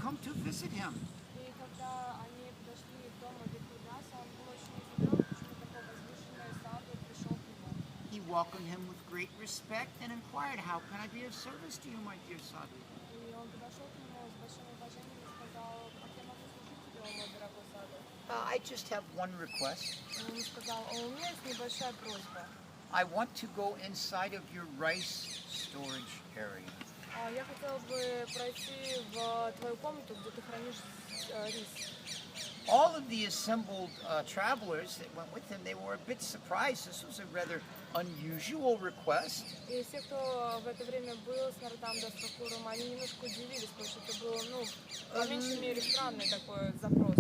come to visit him. И когда они подошли к дому Випридаса, он был очень удивлен, почему такой возвышенный саду пришел к нему. He welcomed him with great respect and inquired, "How can I be of service to you, my dear sadhu?" И он подошел к нему с большим уважением и сказал: как я могу служить тебе, о мой дорогой саду? I just have one request. Он сказал: у меня есть небольшая просьба. I want to go inside of your rice storage area. Я хотела бы пройти в твою комнату, где ты хранишь рис. All of the assembled travelers that went with him, they were a bit surprised. This was a rather unusual request. И все, кто в это время был с Наротам да с Thakуром, они немножко удивились, потому что это был, по меньшей мере, странный такой запрос.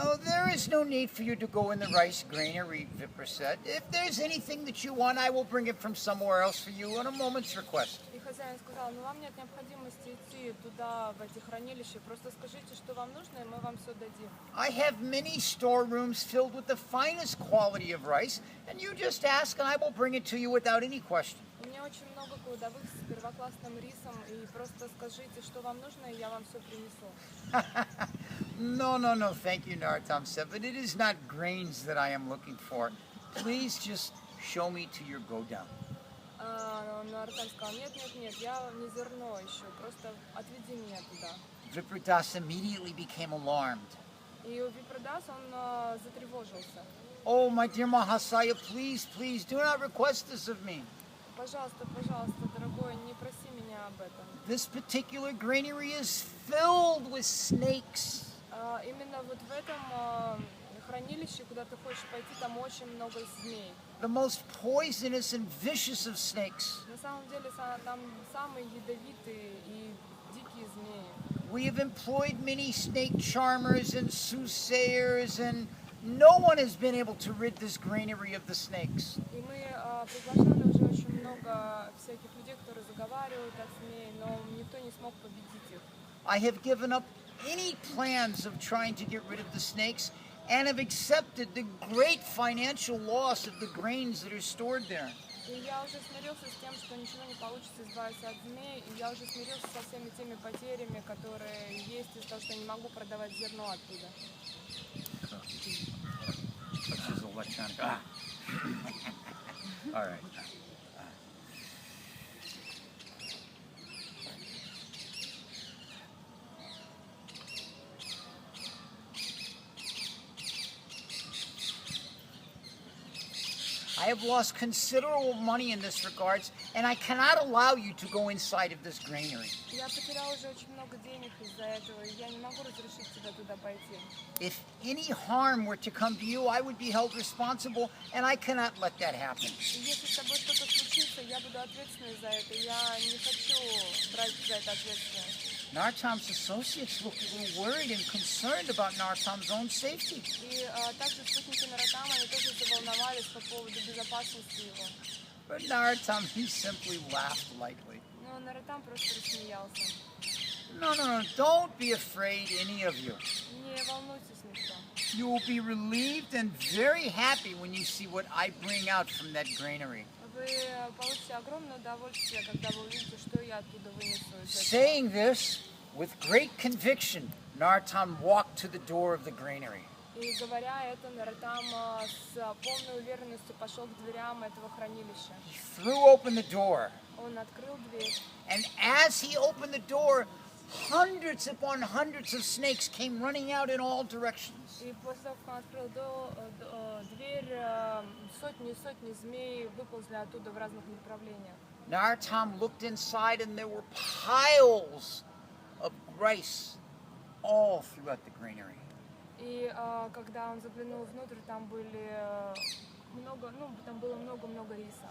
Oh, there is no need for you to go in the rice granary, Vipra said. If there's anything that you want, I will bring it from somewhere else for you on a moment's request. И хозяин сказал: вам нет необходимости идти туда, в эти хранилища, просто скажите, что вам нужно, и мы вам все дадим. I have many storerooms filled with the finest quality of rice, and you just ask and I will bring it to you without any question. У меня очень много кладовых с первоклассным рисом, и просто скажите, что вам нужно, и я вам все принесу. No, thank you, Narottam said, but it is not grains that I am looking for. Please just show me to your go-down. Наротам сказал: нет, я не зерно ищу, просто отведи меня туда. Vipradas immediately became alarmed. И у Випридас он затревожился. Oh, my dear Mahasaya, please, do not request this of me. Пожалуйста, дорогой, не проси меня об этом. This particular granary is filled with snakes. Именно вот в этом хранилище, куда ты хочешь пойти, там очень много змей. The most poisonous and vicious of snakes. На самом деле там самые ядовитые и дикие змеи. We have employed many snake charmers and soothsayers, and no one has been able to rid this granary of the snakes. И мы приглашали уже очень много всяких людей, которые заговаривают от змей, но никто не смог победить их. I have given up any plans of trying to get rid of the snakes and have accepted the great financial loss of the grains that are stored there. И я уже смирился с тем, что ничего не получится избавиться от змей, и я уже смирился со всеми теми потерями, которые есть из-за того, что я не могу продавать зерно оттуда. All right. I have lost considerable money in this regards, and I cannot allow you to go inside of this granary. Я потерял уже очень много денег из-за этого, и я не могу разрешить тебе туда пойти. If any harm were to come to you, I would be held responsible, and I cannot let that happen. Если с тобой что-то случится, я буду ответственной за это. Я не хочу брать за это ответственность. Narottam's associates looked a little worried and concerned about Narottam's own safety. И также спутники Наротама, они тоже заволновались по поводу безопасности его. But Narottam, he simply laughed lightly. Но Наротам просто рассмеялся. No, don't be afraid, any of you. Не волнуйтесь, никто. You will be relieved and very happy when you see what I bring out from that granary. Вы получите огромное удовольствие, когда вы увидите, что я оттуда вынесу из этого. Saying this, with great conviction, Narottam walked to the door of the granary. И говоря это, Наротам с полной уверенностью пошел к дверям этого хранилища. He threw open the door. Он открыл дверь. And as he opened the door, hundreds upon hundreds of snakes came running out in all directions. И после того, как он открыл дверь, сотни и сотни змей выползли оттуда в разных направлениях. Narottam looked inside and there were piles of rice all throughout the granary. И когда он заглянул внутрь, там было много риса.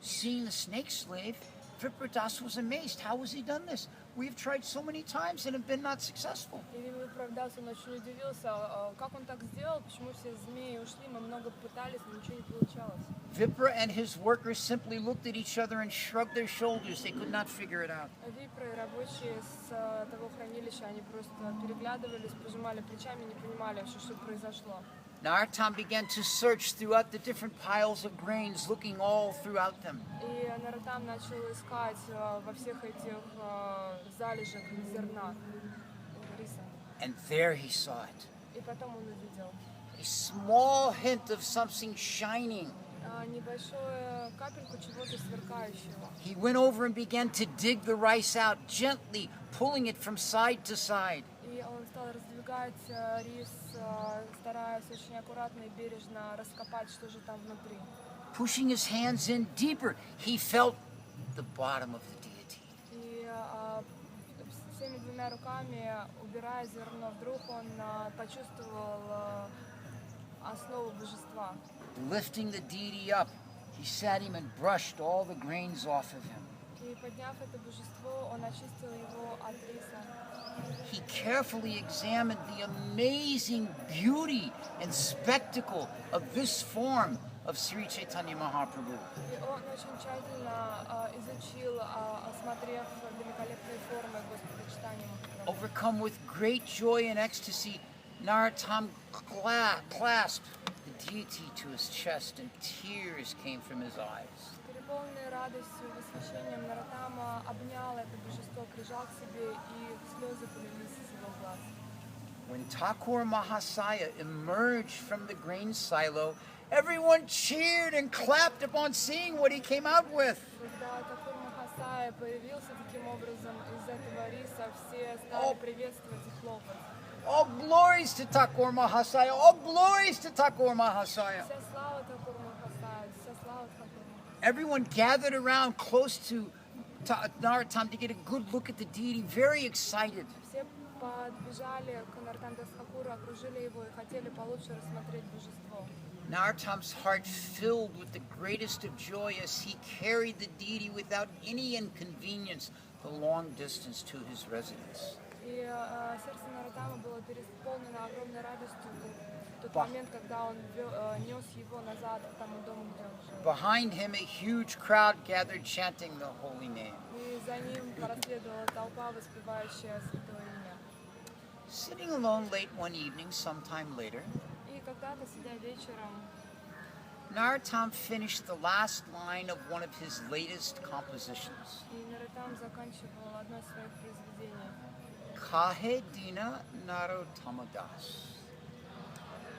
Seeing the snake slave, Vipradas was amazed. How has he done this? We've tried so many times and have been not successful. И Випридас, он очень удивился, как он так сделал, почему все змеи ушли, мы много пытались, но ничего не получалось. Vipra and his workers simply looked at each other and shrugged their shoulders. They could not figure it out. Випры и рабочие с того хранилища, они просто переглядывались, пожимали плечами, не понимали вообще, что произошло. Narottam began to search throughout the different piles of grains, looking all throughout them. И Наротам начал искать во всех этих залежах зерна. риса. And there he saw it. И потом он увидел A small hint of something shining. небольшую капельку чего-то сверкающего. He went over and began to dig the rice out, gently pulling it from side to side. И он стал раздвигать рис, стараясь очень аккуратно и бережно раскопать, что же там внутри. Pushing his hands in deeper, he felt the bottom of the deity. И всеми двумя руками, убирая зерно, вдруг он почувствовал основу божества. Lifting the deity up, he sat him and brushed all the grains off of him. И подняв это божество, он очистил его от риса. He carefully examined the amazing beauty and spectacle of this form of Sri Chaitanya Mahaprabhu. И он очень тщательно изучил, осмотрев великолепные формы Господа Чайтаньи. Overcome with great joy and ecstasy, Narottam clasped the deity to his chest and tears came from his eyes. Переполненный радостью и восхищением, Нароттама обнял это божество, прижал к себе, и слезы полились из его глаз. When Thakur Mahasaya emerged from the grain silo, everyone cheered and clapped upon seeing what he came out with. Когда Такур Махасая появился таким образом из этого риса, все стали приветствовать и хлопать. All glories to Thakur Mahasaya! All glories to Thakur Mahasaya! Вся слава Такур Махасая, вся слава Такур Махасая. Everyone gathered around close to Narottam to get a good look at the deity, very excited. Все подбежали к Нароттаму Тхакуру, окружили его и хотели получше рассмотреть божество. Narottam's heart filled with the greatest of joy as he carried the deity without any inconvenience the long distance to his residence. И сердце Нароттама было переполнено огромной радостью в тот момент, когда он нес его назад к тому дому, где он жил. Behind him, a huge crowd gathered chanting the holy name. И за ним проследовала толпа, воспевающая святое имя. Sitting alone late one evening, sometime later, И когда-то, сидя вечером, Narottam finished the last line of one of his latest compositions. и Нароттам заканчивал одно из своих произведений. Kahe Dina Narottamadas.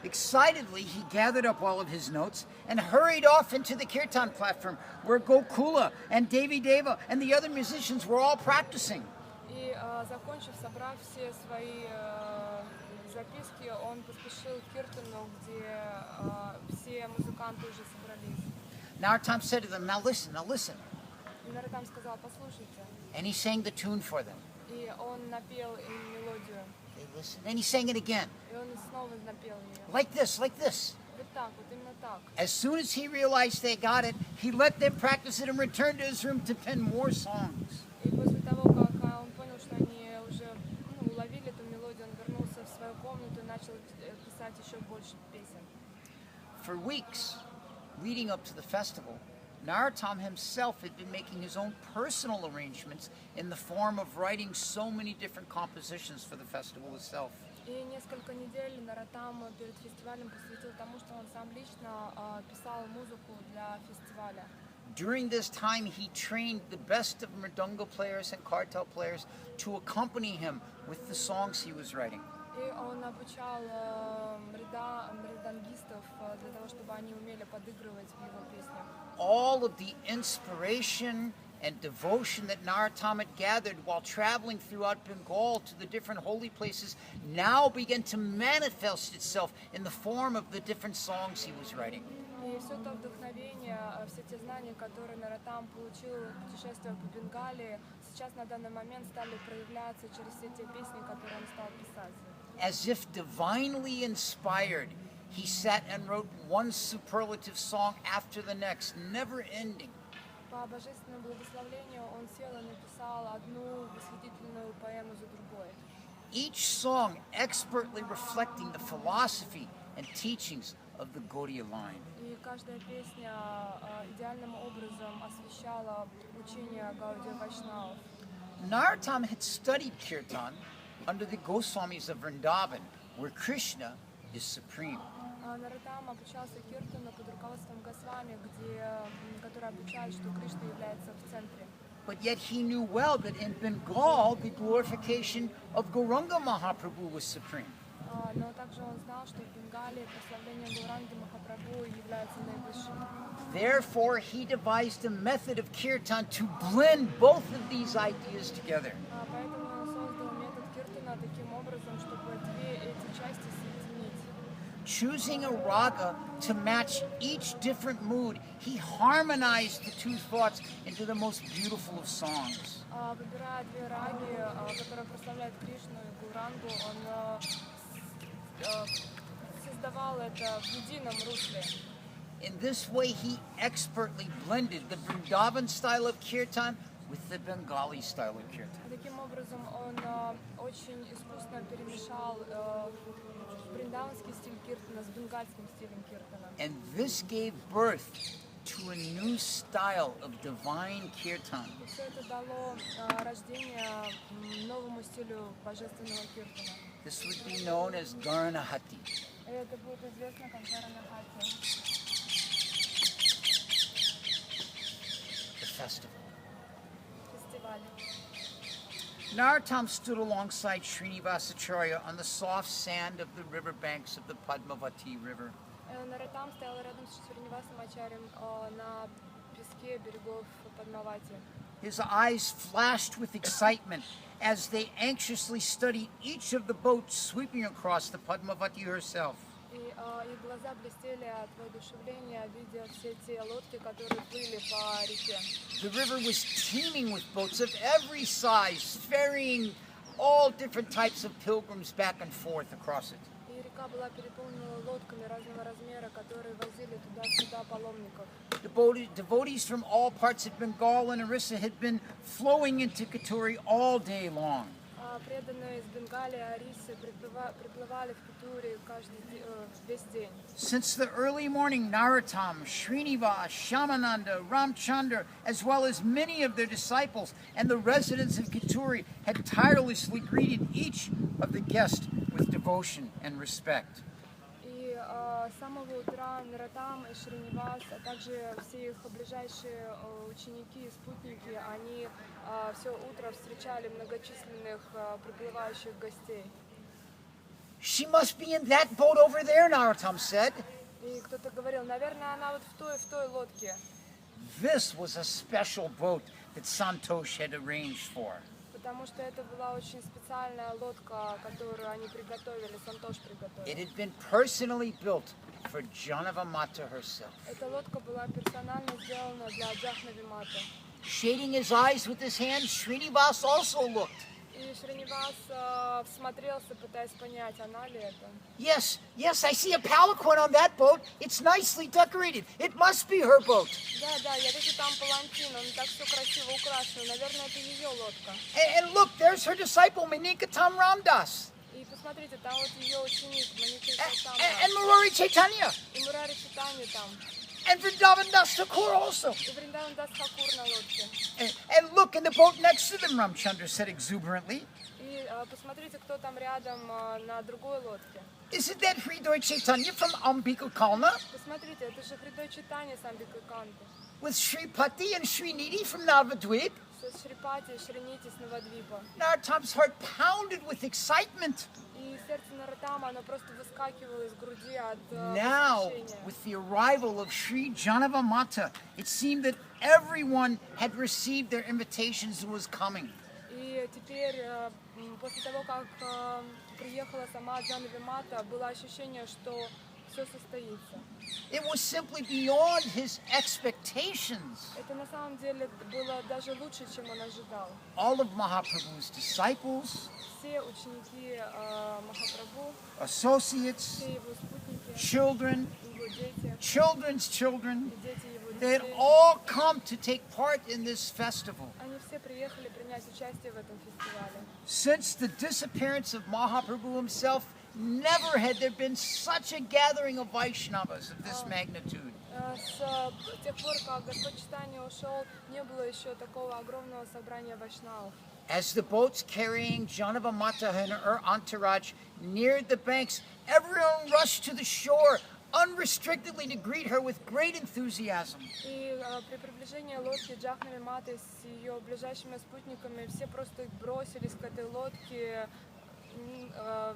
Excitedly, he gathered up all of his notes and hurried off into the kirtan platform where Gokula and Devi Deva and the other musicians were all practicing. И, закончив, собрав все свои записки, он поспешил к Киртану, где все музыканты уже собрались. Narottam said to them, now listen. И Нароттам сказал: послушайте. And he sang the tune for them. И он напел им мелодию. They listened, and he sang it again. И он снова напел ее. Like this. Вот так, вот именно так. As soon as he realized they got it, he let them practice it and returned to his room to pen more songs. И после того, как он понял, что они уже уловили эту мелодию, он вернулся в свою комнату и начал писать еще больше песен. For weeks leading up to the festival, Narottam himself had been making his own personal arrangements in the form of writing so many different compositions for the festival itself. И несколько недель Нароттам перед фестивалем посвятил тому, что он сам лично писал музыку для фестиваля. During this time, he trained the best of mridanga players and kartal players to accompany him with the songs he was writing. И он обучал мридангистов для того, чтобы они умели подыгрывать в его песнях. All of the inspiration and devotion that Narottam had gathered while traveling throughout Bengal to the different holy places now began to manifest itself in the form of the different songs he was writing. И все то вдохновение, все те знания, которые Нароттам получил, путешествуя по Бенгалии, сейчас на данный момент стали проявляться через все те песни, которые он стал писать. As if divinely inspired, he sat and wrote one superlative song after the next, never ending. По божественному благословению он сел и написал одну восхитительную поэму за другой. Each song expertly reflecting the philosophy and teachings of the Gaudiya line. И каждая песня идеальным образом освещала учение Гаудия Вайшнавов. Narottam had studied kirtan under the Goswamis of Vrindavan, where Krishna is supreme. Нароттам обучался Киртану под руководством Госвами, который обучает, что Кришна является в центре. But yet he knew well that in Bengal, the glorification of Gauranga Mahaprabhu was supreme. Но также он знал, что в Бенгалии прославление Гауранги Махапрабху является наивысшим. Therefore, he devised a method of kirtan to blend both of these ideas together. Поэтому он создал метод киртана таким образом, чтобы две эти части соединить. Choosing a raga to match each different mood, he harmonized the two thoughts into the most beautiful of songs. Выбирая две раги, которые прославляют Кришну и Гурангу, он создавал это в едином русле. In this way, he expertly blended the Vrindavan style of kirtan with the Bengali style of kirtan. Таким образом, он очень искусно перемешал вриндаванский стиль киртана с бенгальским стилем киртана. And this gave birth to a new style of divine kirtan. И все это дало рождение новому стилю божественного киртана. This would be known as Garnahati. И это будет известно как Гаранахати. The festival. Фестиваль. Narottam stood alongside Srinivasacharya on the soft sand of the riverbanks of the Padmavati River. Наротам стоял рядом с Шринивасом Ачарьем на песке берегов Падмавати. His eyes flashed with excitement as they anxiously studied each of the boats sweeping across the Padmavati herself. И их глаза блестели от воодушевления, видя все те лодки, которые плыли по реке. The river was teeming with boats of every size, ferrying all different types of pilgrims back and forth across it. И река была переполнена лодками разного размера, которые возили туда-сюда паломников. Devotees from all parts of Bengal and Orissa had been flowing into Katuri all day long. Преданные из Бенгалии, Орисы приплывали в Китури весь день. Since the early morning, Narottam, Srinivas, Shamananda, Ramchandra, as well as many of their disciples and the residents of Kituri had tirelessly greeted each of the guests with devotion and respect. И с самого утра Наротам и Шринивас, а также все их ближайшие ученики и спутники, они все утро встречали многочисленных приплывающих гостей. She must be in that boat over there, Narottam said. И кто-то говорил, наверное, она вот в той лодке. This was a special boat that Santosh had arranged for. Потому что это была очень специальная лодка, которую они приготовили, Сантош приготовил. It had been personally built for Janavamata herself. Эта лодка была персонально сделана для Джахнави Мата. Shading his eyes with his hand, Srinivas also looked. И Шринивас всмотрелся, пытаясь понять, она ли это. Yes, I see a palanquin on that boat. It's nicely decorated. It must be her boat. Да, я вижу там палантин, он так все красиво украшен. Наверное, это ее лодка. And look, there's her disciple, Manikatam Ramdas. И посмотрите, там вот ее ученик, Маника And Murari Chaitanya. И Мурари Читани там. And Vrindavan Das Thakur also. И Вриндаван Дас Тхакур на лодке. And look, in the boat next to them, Ramchandra said exuberantly. И посмотрите, кто там рядом на другой лодке. Isn't that Hridoy Chaitanya from Ambika Kalna? Посмотрите, это же Хридой Читани с Амбикаканты. With Sripati and Srinidhi from Navadvip. С Шрипати, Шринити, с Навадвипа. Narottam's heart pounded with excitement. И сердце Наротама, оно просто выскакивало из груди от Now, восхищения. with the arrival of Sri Janavamata, it seemed that everyone had received their invitations and was coming. И теперь, после того, как приехала сама Джанави Мата, было ощущение, что все состоится. It was simply beyond his expectations. Это на самом деле было даже лучше, чем он ожидал. All of Mahaprabhu's disciples, Все ученики Махапрабху, associates, все его спутники, children, его дети, children's children, и дети его they had детей, all come to take part in this festival. они все приехали принять участие в этом фестивале. Since the disappearance of Mahaprabhu himself, never had there been such a gathering of Vaishnavas of this magnitude. С тех пор, как Господь Читания ушел, не было еще такого огромного собрания вайшнавов. As the boats carrying Janavamata and her entourage neared the banks, everyone rushed to the shore, unrestrictedly to greet her with great enthusiasm. И при приближении лодки Джахнави Маты с ее ближайшими спутниками все просто бросились к этой лодке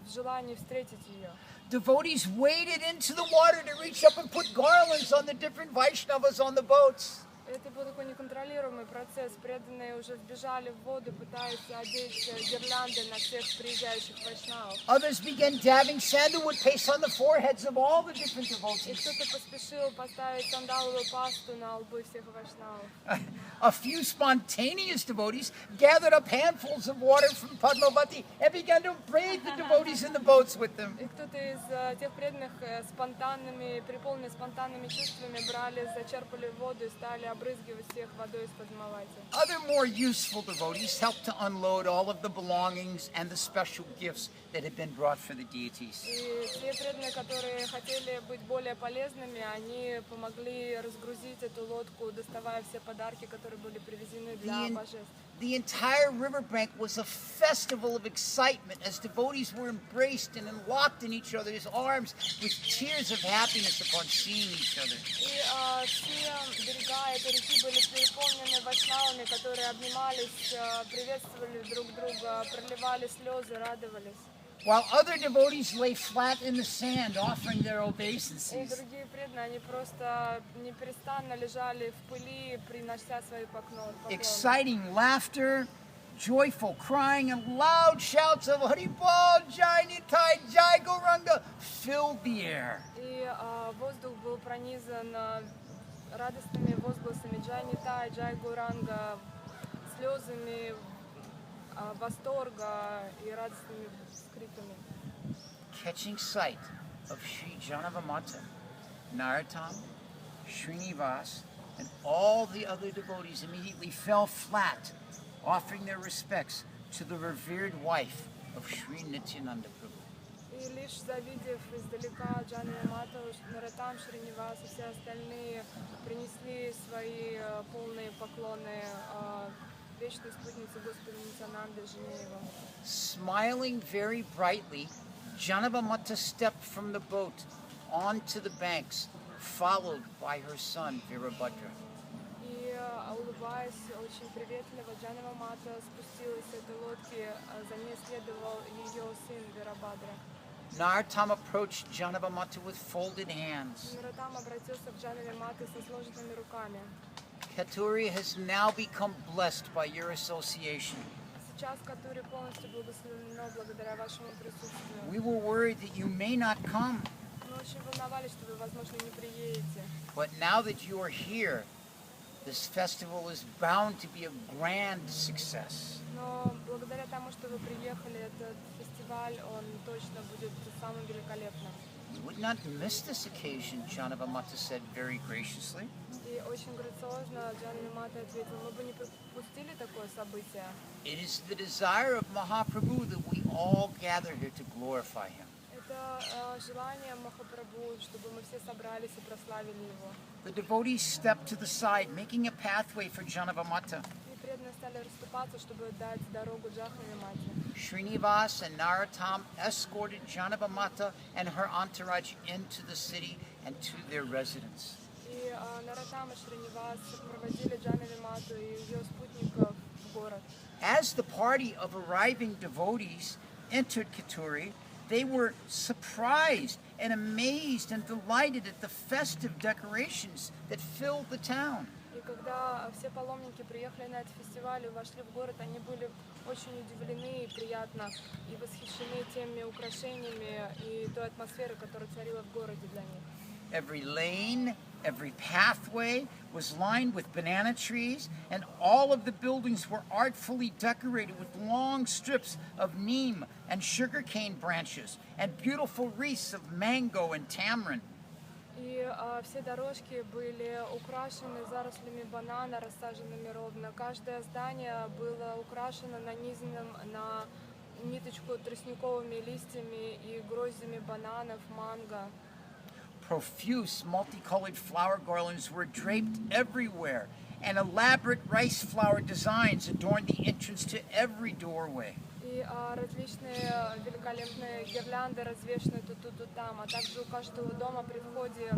в желании встретить ее. Devotees waded into the water to reach up and put garlands on the different Vaishnavas on the boats. Это был такой неконтролируемый процесс. Преданные уже вбежали в воду, пытаясь одеть гирлянды на всех приезжающих вайшнавов. Others began dabbing sandalwood paste on the foreheads of all the different И devotees. кто-то поспешил поставить сандаловую пасту на лбы всех вайшнавов. A few spontaneous devotees gathered up handfuls of water from Padmavati and began to bathe the devotees in the boats with them. И кто-то из тех преданных переполненные спонтанными чувствами брали, зачерпали воду и стали обрызгивать всех водой из Падмавати. Other more useful devotees helped to unload all of the belongings and the special gifts that had been brought for the deities. И те преданные, которые хотели быть более полезными, они помогли разгрузить эту лодку, доставая все подарки, которые были привезены для божеств. The entire riverbank was a festival of excitement as devotees were embraced and locked in each other's arms with tears of happiness upon seeing each other. И все берега этой реки были переполнены вайшнавами, которые обнимались, приветствовали друг друга, проливали слезы, радовались. While other devotees lay flat in the sand offering their И obeisances. другие преданные, они просто неперестанно лежали в пыли, принося свои поклоны. Exciting laughter, joyful crying, and loud shouts of Haribol, Jai Nitai, Jai Gauranga filled the air. И воздух был пронизан радостными возгласами Джай Нитай, Джай Гуранга, слезами восторга и радостными скриками. Catching sight of Sri Janavamata, Narottam, Srinivas, and all the other devotees immediately fell flat, offering their respects to the revered wife of Sri Nityananda Prabhu. И лишь завидев издалека Джанаву Мату, Наротам, Шринивас и все остальные принесли свои полные поклоны вечной спутнице Господа Нитянанды, жене его. Smiling very brightly, Janavamata stepped from the boat onto the banks, followed by her son Virabhadra. И улыбаясь очень приветливо, Джанава Мата спустилась с этой лодки, за ней следовал ее сын Вирабхадра. Narottam approached Janavamata with folded hands. Наротам обратился к Джанаве Мате со сложенными руками. Katuri has now become blessed by your association. Сейчас Катури полностью благословено благодаря вашему присутствию. We were worried that you may not come, Мы очень волновались, что вы, возможно, не приедете. but now that you are here, this festival is bound to be a grand success. Но благодаря тому, что вы приехали, этот фестиваль, он точно будет самым великолепным. You would not miss this occasion, Janavamata said very graciously. И очень грациозно Джанава Мата ответил, мы бы не пропустили такое событие. It is the desire of Mahaprabhu that we all gather here to glorify him. Это желание Махапрабху, чтобы мы все собрались и прославили его. The devotees stepped to the side, making a pathway for Janavamata. И преданные стали расступаться, чтобы дать дорогу Джахнаве Мате. Srinivas and Narottam escorted Janavamata and her entourage into the city and to their residence. И Наротам и Шринивас проводили Джанаве Мату и ее спутников в город. As the party of arriving devotees entered Katuri, they were surprised and amazed and delighted at the festive decorations that filled the town. И когда все паломники приехали на этот фестиваль и вошли в город, они были очень удивлены и приятно и восхищены теми украшениями и той атмосферой, которая царила в городе для них. Every lane, every pathway was lined with banana trees, and all of the buildings were artfully decorated with long strips of neem and sugarcane branches and beautiful wreaths of mango and tamarind. И все дорожки были украшены зарослями банана, рассаженными ровно. Каждое здание было украшено нанизанным на ниточку тростниковыми листьями и гроздями бананов, манго. Profuse multicolored flower garlands were draped everywhere, and elaborate rice flower designs adorned the entrance to every doorway. И И различные великолепные гирлянды развешаны тут и там, а также у каждого дома при входе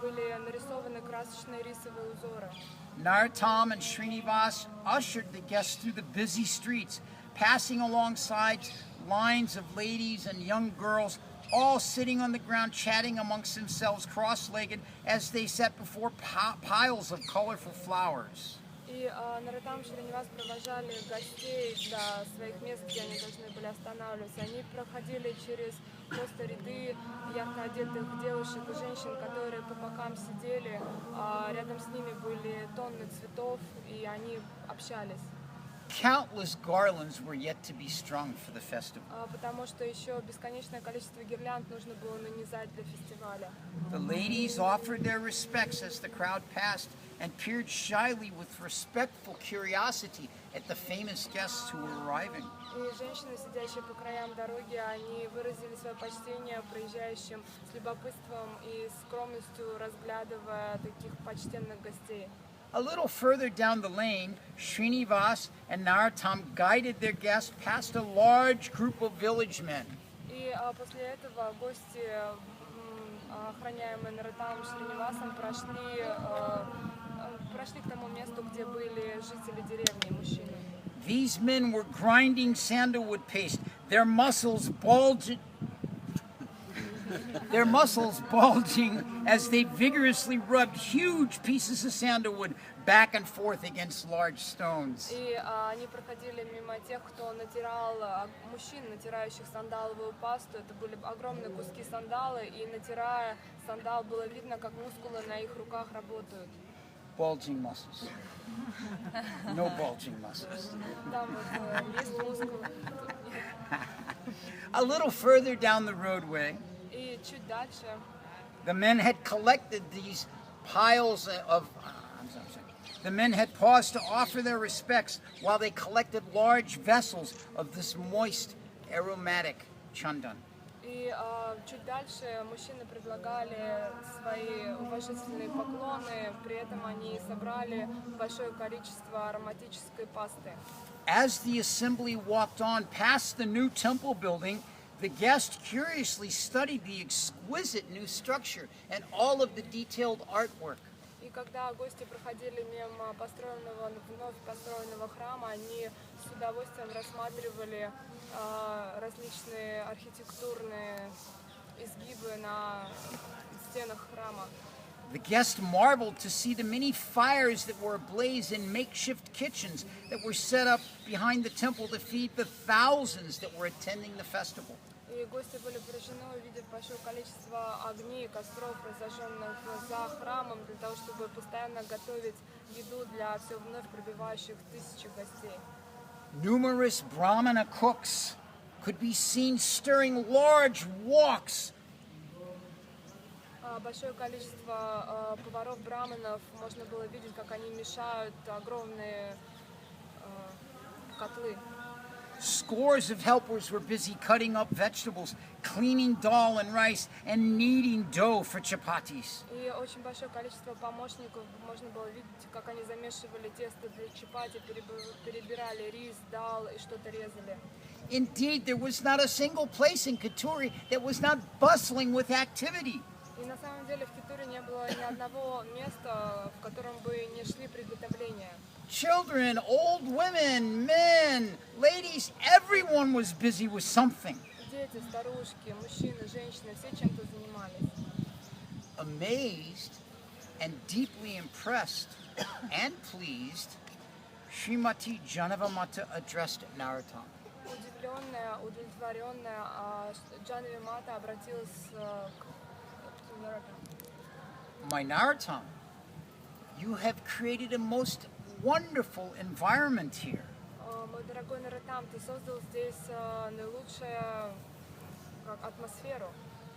были нарисованы красочные рисовые узоры. Narottam and Srinivas ushered the guests through the busy streets, passing alongside lines of ladies and young girls, all sitting on the ground chatting amongst themselves cross-legged as they sat before piles of colorful flowers. И Наротам и Шринивас провожали гостей до своих мест, где они должны были останавливаться. Они проходили через просто ряды ярко одетых девушек и женщин, которые по бокам сидели. Рядом с ними были тонны цветов, и они общались. Countless garlands were yet to be strung for the festival. Потому что еще бесконечное количество гирлянд нужно было нанизать для фестиваля. The ladies offered their respects as the crowd passed and peered shyly with respectful curiosity at the famous guests who were arriving. И женщины, сидящие по краям дороги, они выразили свое почтение проезжающим с любопытством и скромностью, разглядывая таких почтенных гостей. A little further down the lane, Srinivas and Narottam guided their guests past a large group of village men. И после этого гости, охраняемые Наротамом и Шринивасом, прошли к тому месту, где были жители деревни, мужчины. These men were grinding sandalwood paste, their muscles bulging as they vigorously rubbed huge pieces of sandalwood back and forth against large stones. И они проходили мимо тех, кто натирал, мужчин, натирающих сандаловую пасту. Это были огромные куски сандала, и натирая сандал, было видно, как мускулы на их руках работают. Bulging muscles. No bulging muscles. Там вот есть мускулы. A little further down the roadway, И чуть дальше the men had collected these piles of. The men had paused to offer their respects while they collected large vessels of this moist, aromatic chandan. И чуть дальше мужчины предлагали свои уважительные поклоны, при этом они собрали большое количество ароматической пасты. As the assembly walked on past the new temple building, the guests curiously studied the exquisite new structure and all of the detailed artwork. И когда гости проходили мимо вновь построенного храма, они с удовольствием рассматривали различные архитектурные изгибы на стенах храма. The guests marveled to see the many fires that were ablaze in makeshift kitchens that were set up behind the temple to feed the thousands that were attending the festival. И гости были поражены, увидев большое количество огней и костров, зажженных за храмом, для того, чтобы постоянно готовить еду для все вновь прибывающих тысячи гостей. Numerous Brahmana cooks could be seen stirring large woks. Большое количество поваров-браманов можно было видеть, как они мешают огромные котлы. Scores of helpers were busy cutting up vegetables, cleaning dal and rice, and kneading dough for chapatis. И очень большое количество помощников можно было видеть, как они замешивали тесто для чапати, перебирали рис, дал и что-то резали. Indeed, there was not a single place in Katuri that was not bustling with activity. И на самом деле в Китуре не было ни одного места, в котором бы не шли приготовления. Children, old women, men, ladies, everyone was busy with something. Дети, старушки, мужчины, женщины, все чем-то занимались. Amazed and deeply impressed and pleased, Srimati Janavamata addressed Narottam. Удивленная, удовлетворенная, Джанави Мата обратилась к Наротаму. My Narottam, you have created a most wonderful environment here. Мой дорогой Наротам, ты создал здесь наилучшую атмосферу.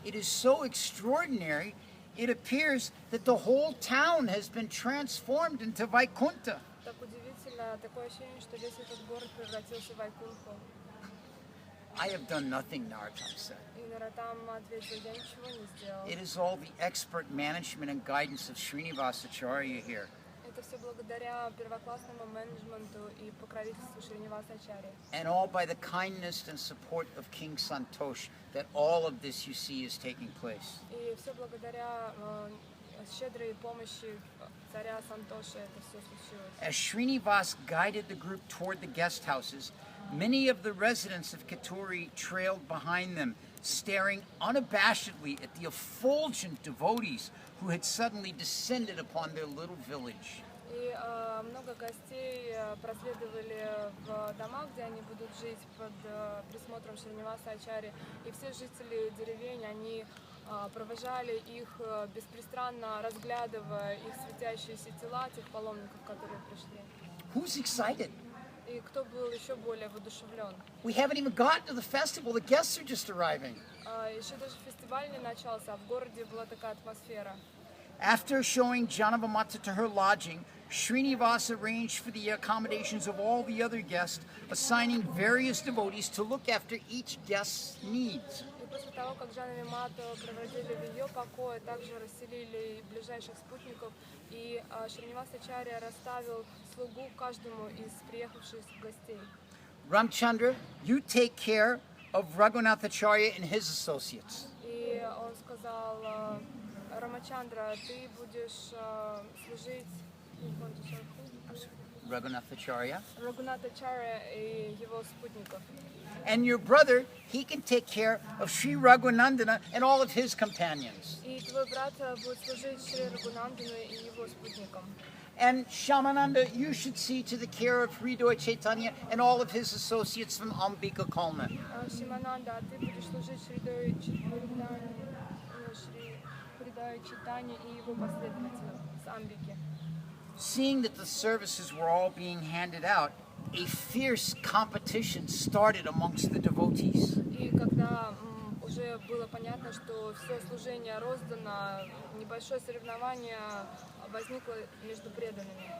It is so extraordinary, it appears that the whole town has been transformed into Vaikunta. Так удивительно, такое ощущение, что весь этот город превратился в Вайкунху. I have done nothing, Narottam said. И Наротам ответил, я ничего не сделал. It is all the expert management and guidance of Srinivasacharya here. Это все благодаря первоклассному менеджменту и покровительству Шриниваса Ачарьи. And all by the kindness and support of King Santosh that all of this you see is taking place. И все благодаря щедрой помощи царя Сантоши это все случилось. As Srinivas guided the group toward the guest houses, many of the residents of Kituri trailed behind them, staring unabashedly at the effulgent devotees who had suddenly descended upon their little village. И много гостей проследовали в дома, где они будут жить под присмотром Шриниваса Ачарьи. И все жители деревень, они провожали их беспристрастно, разглядывая их светящиеся тела, тех паломников, которые пришли. Who's excited? И кто был еще более воодушевлен? We haven't even gotten to the festival. The guests are just arriving. Еще даже фестиваль не начался, а в городе была такая атмосфера. After showing Janavamata to her lodging, Srinivas arranged for the accommodations of all the other guests, assigning various devotees to look after each guest's needs. И после того, как Джанами Мату проводили в ее покое, также расселили ближайших спутников, и Шринивас Ачарья расставил слугу каждому из приехавших гостей. Ramchandra, you take care of Raghunatacharya and his associates. И он сказал: Рамачандра, ты будешь служить Raghunatacharya. Рагунатачарья и его спутников. And your brother, he can take care of Sri Raghunandana and all of his companions. И твой брат будет служить Шри Рагунандану и его спутникам. And Shamananda, you should see to the care of Hridoy Chaitanya and all of his associates from Ambika Kalna. Шимананда, ты будешь служить Шридой Читани и его последователям с Амбики. Seeing that the services were all being handed out, a fierce competition started amongst the devotees. И когда уже было понятно, что все служение роздано, небольшое соревнование возникло между преданными.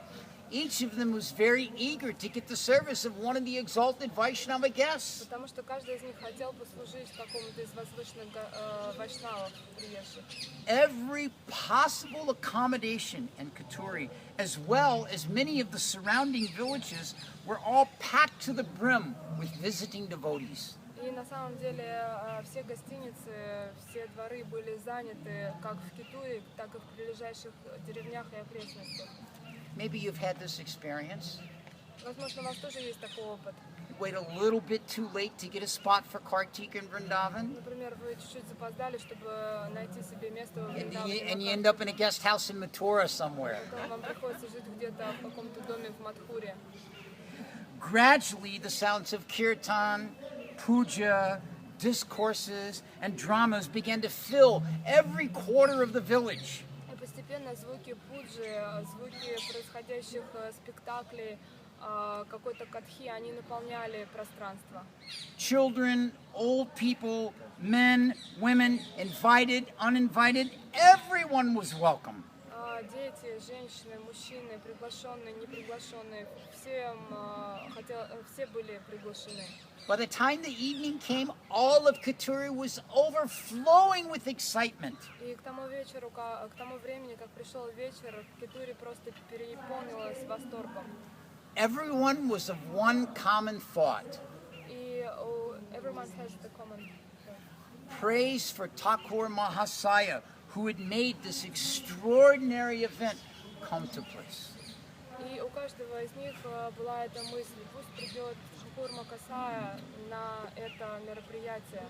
Each of them was very eager to get the service of one of the exalted Vaishnava guests. Потому что каждый из них хотел послужить какому-то из возвышенных вайшнавов, приезжих. Every possible accommodation in Katuri, as well as many of the surrounding villages, were all packed to the brim with visiting devotees. И на самом деле все гостиницы, все дворы были заняты как в Китуре, так и в прилежащих деревнях и окрестностях. Maybe you've had this experience. Возможно, у вас тоже есть такой опыт. You wait a little bit too late to get a spot for Kartik in Vrindavan. Например, вы чуть-чуть запоздали, чтобы найти себе место в And you end up in a guest house in Mathura somewhere. Вам приходится жить где-то в каком-то доме в Мадхуре. Gradually, the sounds of kirtan, puja, discourses, and dramas began to fill every quarter of the village. И постепенно звуки пуджи, звуки происходящих спектаклей, какой-то катхи, они наполняли пространство. Children, old people, men, women, invited, uninvited, everyone was welcome. Дети, женщины, мужчины, приглашенные, неприглашенные, все были приглашены. By the time the evening came, all of Katuri was overflowing with excitement. И к тому времени, как пришел вечер, Китури просто переполнилась восторгом. Everyone was of one common thought. И everyone has the common. Praise for Thakur Mahasaya, who had made this extraordinary event come to place. И у каждого из них была эта мысль: пусть придет Тхакур Махасая на это мероприятие.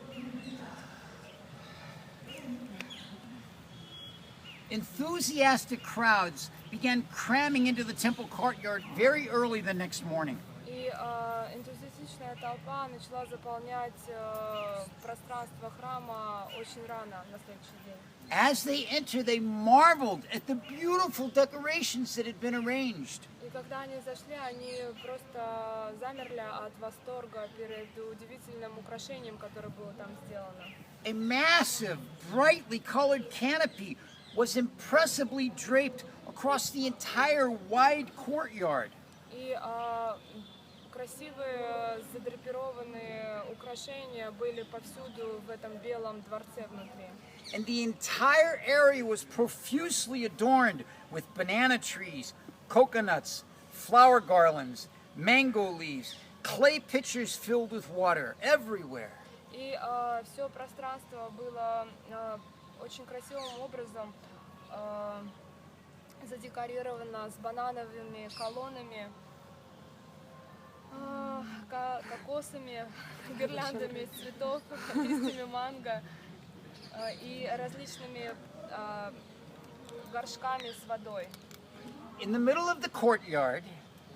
Enthusiastic crowds began cramming into the temple courtyard very early the next morning. И энтузиастичная толпа начала заполнять пространство храма очень рано на следующий день. As they entered, they marveled at the beautiful decorations that had been arranged. И когда они зашли, они просто замерли от восторга перед удивительным украшением, которое было там сделано. A massive, brightly colored canopy was impressively draped across the entire wide courtyard. И красивые задрапированные украшения были повсюду в этом белом дворце внутри. And the entire area was profusely adorned with banana trees, coconuts, flower garlands, mango leaves, clay pitchers filled with water everywhere. И все пространство было очень красивым образом задекорировано с банановыми колоннами, кокосами, гирляндами из цветов, листьями манго и различными горшками с водой. In the middle of the courtyard,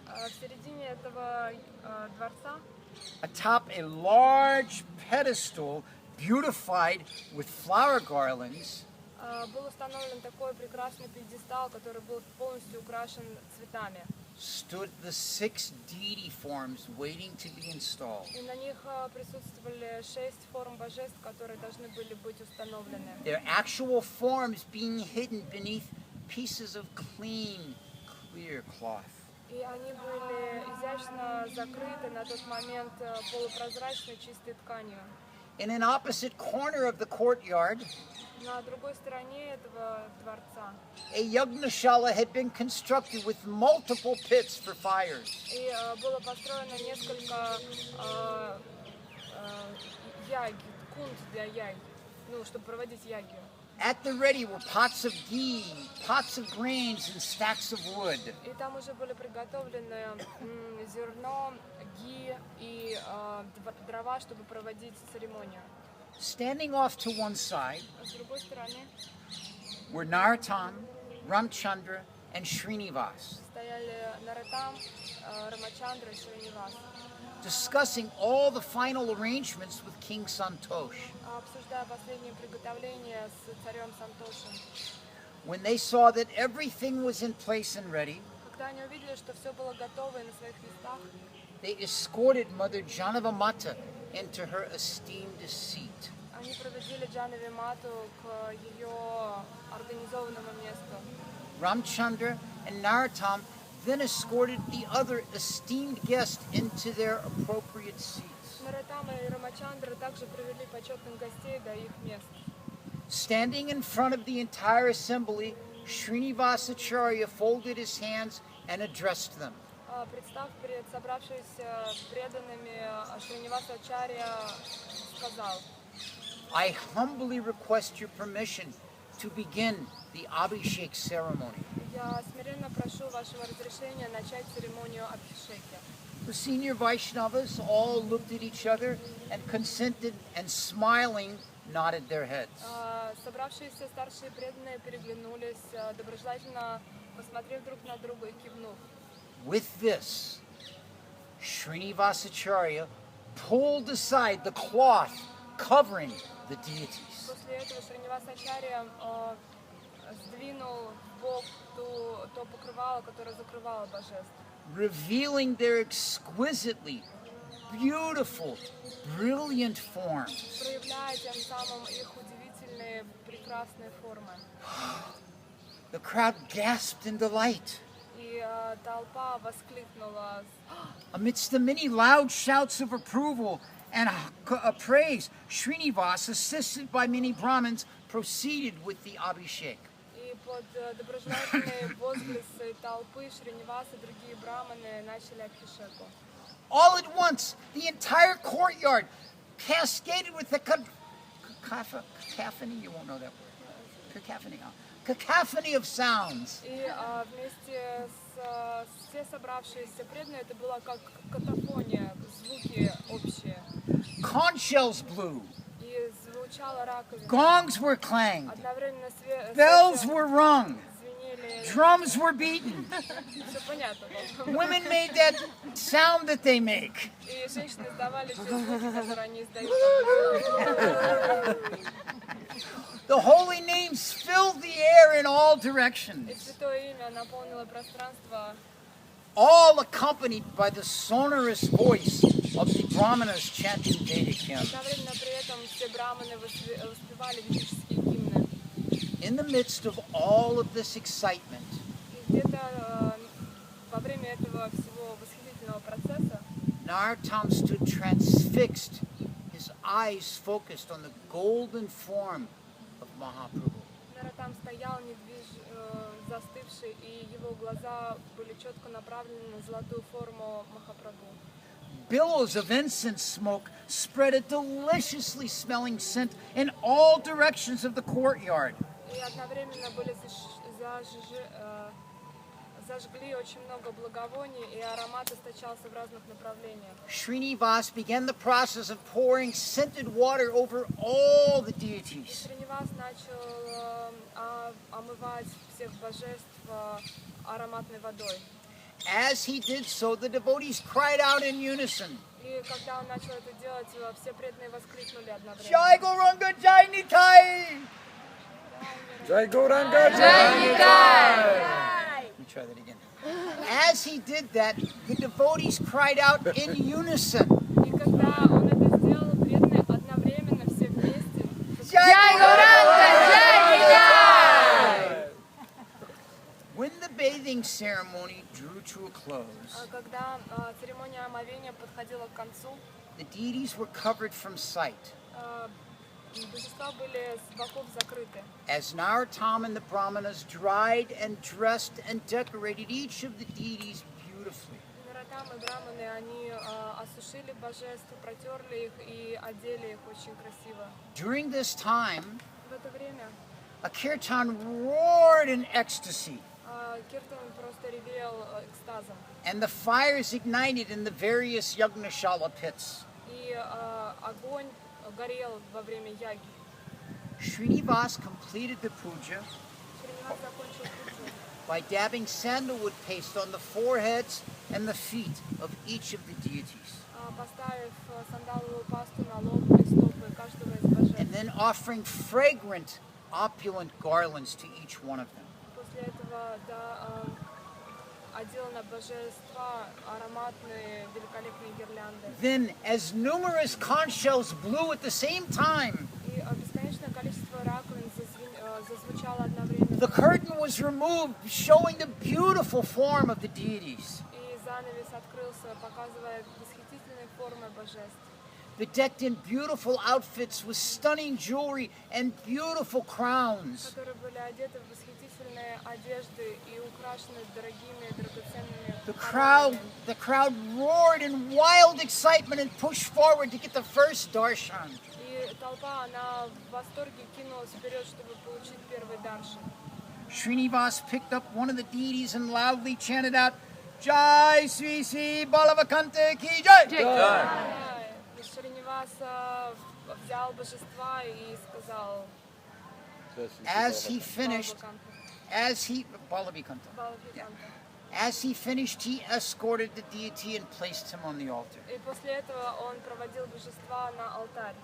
В середине этого дворца, atop a large pedestal beautified with flower garlands, был установлен такой прекрасный пьедестал, который был полностью украшен цветами. stood the 6 deity forms waiting to be installed. И на них присутствовали 6 форм божеств, которые должны были быть установлены. Their actual forms being hidden beneath pieces of clean, clear cloth. И они были изящно закрыты на тот момент полупрозрачной чистой тканью. In an opposite corner of the courtyard, На другой стороне этого дворца a Yagnashala had been constructed with multiple pits for fires. и было построено несколько яги, кунт для яги, чтобы проводить ягию. At the ready were pots of ghee, pots of grains, and stacks of wood. И там уже были приготовлены зерно, ги и дрова, чтобы проводить церемонию. Standing off to one side А с другой стороны were Narottam, Ramchandra, and Srinivas, стояли Наротам, Рамачандра и Шринивас, discussing all the final arrangements with King Santosh. обсуждая последние приготовления с царем Сантошем. When they saw that everything was in place and ready, Когда они увидели, что все было готово и на своих местах, they escorted Mother Janavamata into her esteemed seat. они проводили Джанаве Мату к ее организованному месту. Ramchandra and Narottam then escorted the other esteemed guest into their appropriate seats. Наротама и Рамачандра также привели почетных гостей до их мест. Standing in front of the entire assembly, Srinivasacharya folded his hands and addressed them. Представ перед собравшимися преданными, Шринивасачарья сказал: I humbly request your permission to begin the Abhishek ceremony. Я смиренно прошу вашего разрешения начать церемонию Абхишеки. The senior Vaishnavas all looked at each other and consented and smiling nodded their heads. Собравшиеся старшие преданные переглянулись, доброжелательно посмотрев друг на друга и кивнув. With this, Srinivasacharya pulled aside the cloth covering the deities. После этого Шринивасачарья сдвинул в бок то покрывало, которое закрывало божеств, Revealing their exquisitely beautiful, brilliant forms. проявляя тем самым их удивительные, прекрасные формы. The crowd gasped in delight. И толпа воскликнула. Amidst the many loud shouts of approval and praise, Srinivas, assisted by many Brahmins, proceeded with the Abhishek. И под доброжелательные возгласы толпы Шринивас и другие браманы начали Абхишеку. All at once, the entire courtyard cascaded with the cacophony, you won't know that word, cacophony of sounds. И вместе с все собравшиеся преданные, это была как катафония, звуки общие. Conch shells blew, И звучала раковина. gongs were clanged, Одновременно bells were rung, звенели. drums were beaten. Все понятно было. Women made that sound that they make. И женщины издавали те звуки, которые они издают. The holy names filled the air in all И directions, святое имя наполнило пространство, all accompanied by the sonorous voice of the Brahmanas chanting Vedic hymns. одновременно при этом все браманы воспевали ведические гимны. In the midst of all of this excitement, И где-то во время этого всего восхитительного процесса Narottam stood transfixed, his eyes focused on the golden form of Mahaprabhu. Наротам стоял застывший, и его глаза были четко направлены на золотую форму Махапрабху. Billows of incense smoke spread a deliciously smelling scent in all directions of the courtyard. И одновременно были зажгли очень много благовоний, и аромат источался в разных направлениях. Srinivas began the process of pouring scented water over all the deities. Шринивас начал омывать всех божеств ароматной водой. As he did so, the devotees cried out in unison. И когда он начал это делать, все преданные воскликнули одновременно. Jai Gauranga Jai Nitai! Jai Gauranga Jai Nitai! Let me try that again. As he did that, the devotees cried out in unison. И когда он это сделал, преданные одновременно все вместе. Jai Gauranga Jai Nitai! When the bathing ceremony drew to a close, Когда церемония омовения подходила к концу, the deities were covered from sight. божества были с боков закрыты. As Narottam and the Brahmanas dried and dressed and decorated each of the deities beautifully. Наротам и браманы, они осушили божеств, протерли их и одели их очень красиво. During this time, В это время a kirtan roared in ecstasy, Киртан просто ревел экстазом. and the fires ignited in the various Yagnashala pits. И огонь горел во время яги. Srinivas completed the puja Шринивас закончил пуджу, by dabbing sandalwood paste on the foreheads and the feet of each of the deities, поставив сандаловую пасту на лоб и стопы каждого из божеств. and then offering fragrant, opulent garlands to each one of them. После этого одел на божества ароматные великолепные гирлянды. Then, as numerous conch shells blew at the same time, И бесконечное количество раковин зазвучало одновременно. the curtain was removed, showing the beautiful form of the deities. И занавес открылся, показывая восхитительные формы божеств. Bedecked in beautiful outfits with stunning jewelry and beautiful crowns. Которые были одеты в восхитительные одежды и украшены дорогими драгоценными коронами. The crowd roared in wild excitement and pushed forward to get the first darshan. И толпа, она в восторге кинулась вперед, чтобы получить первый даршан. Srinivas picked up one of the deities and loudly chanted out, Jai Sri Sri Balavakante Ki Jai! И Шринивас взял божества и сказал As he finished, Балавиканта. As he finished, he escorted the deity and placed him on the altar. И после этого он проводил божества на алтарь.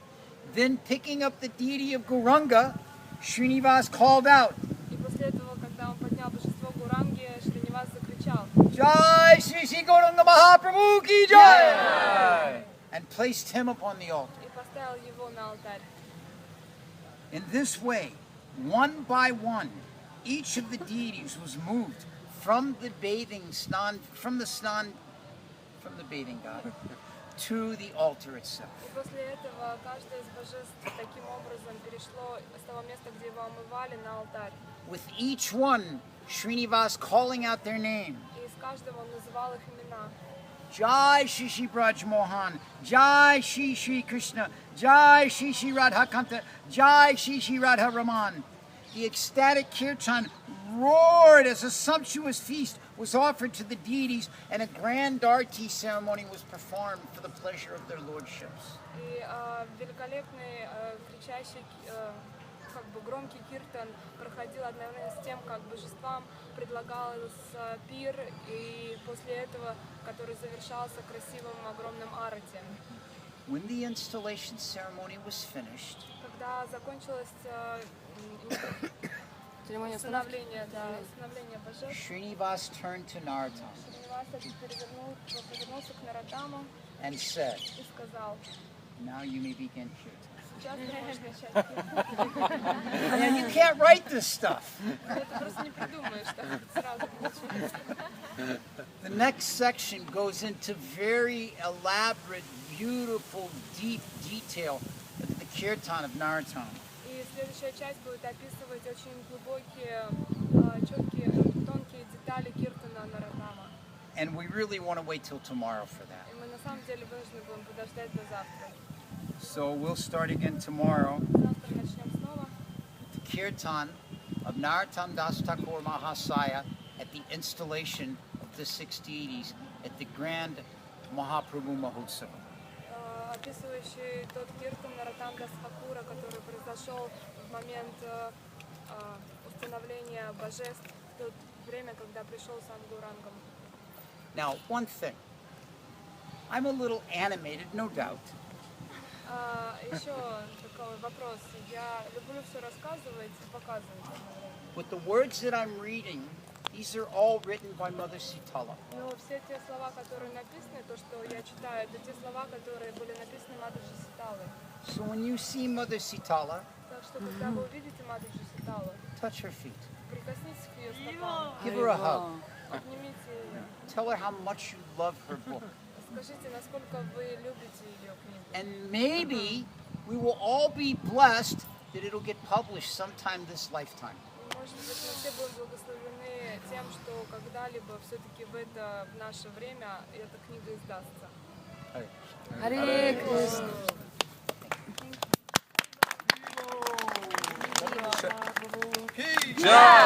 Then, picking up the deity of Gauranga, Srinivas called out, И после этого, когда он поднял божество Гуранги, Шринивас закричал Jai Sri Sri Gauranga Mahaprabhu Ki Jai! And placed him upon the altar. и поставил его на алтарь. In this way, one by one, each of the deities was moved from the bathing god to the altar itself. И после этого каждое из божеств таким образом перешло с того места, где его омывали, на алтарь. With each one, Srinivas calling out their name. И с каждым он называл их имена. Jai Shri Shri Braj Mohan, Jai Shri Shri Krishna, Jai Shri Shri Radha Kanta, Jai Shri Shri Radha Raman. The ecstatic kirtan roared as a sumptuous feast was offered to the deities and a grand arti ceremony was performed for the pleasure of their lordships. И великолепный кричащий, как бы громкий киртан проходил одновременно с тем, как божествам предлагался пир, и после этого, который завершался красивым огромным арати. When the installation ceremony was finished, Когда закончилось установление божеств, Srinivas turned to Narottam Шринивас повернулся к Наротаму and said, и сказал: now you may begin kirtan. сейчас ты можешь начать киртан. And you can't write this stuff. Это просто не придумаешь так сразу получилось. The next section goes into very elaborate, beautiful, deep detail of the kirtan of Narottam. И следующая часть будет описывать очень глубокие, четкие, тонкие детали киртана Нароттама. And we really want to wait till tomorrow for that. И мы на самом деле вынуждены будем подождать до завтра. So we'll start again tomorrow. Завтра начнем снова. The kirtan of Narottam Das Thakur Mahasaya at the installation of the 680s at the Grand Mahaprabhu Mahotsava. Описывающий тот киртан Нароттам Дас Тхакура, который произошел в момент установления божеств, в то время, когда пришел сам Гурангам. Now, one thing. I'm a little animated, no doubt. Еще такой вопрос. Я люблю все рассказывать и показывать. But the words that I'm reading, these are all written by Mother Sitala. Но все те слова, которые написаны, то, что я читаю, это те слова, которые были написаны Матушей Ситалой. So when you see Mother Sitala, Так что, когда вы увидите Матушей Ситалу, touch her feet. прикоснитесь к ее стопам, Give her a hug. обнимите ее. Tell her how much you love her book. Скажите, насколько вы любите ее книгу. And maybe we will all be blessed that it'll get published sometime this lifetime. Может быть, мы все будем благословены тем, что когда-либо все-таки в наше время эта книга издастся. Харе Кришна. Jai.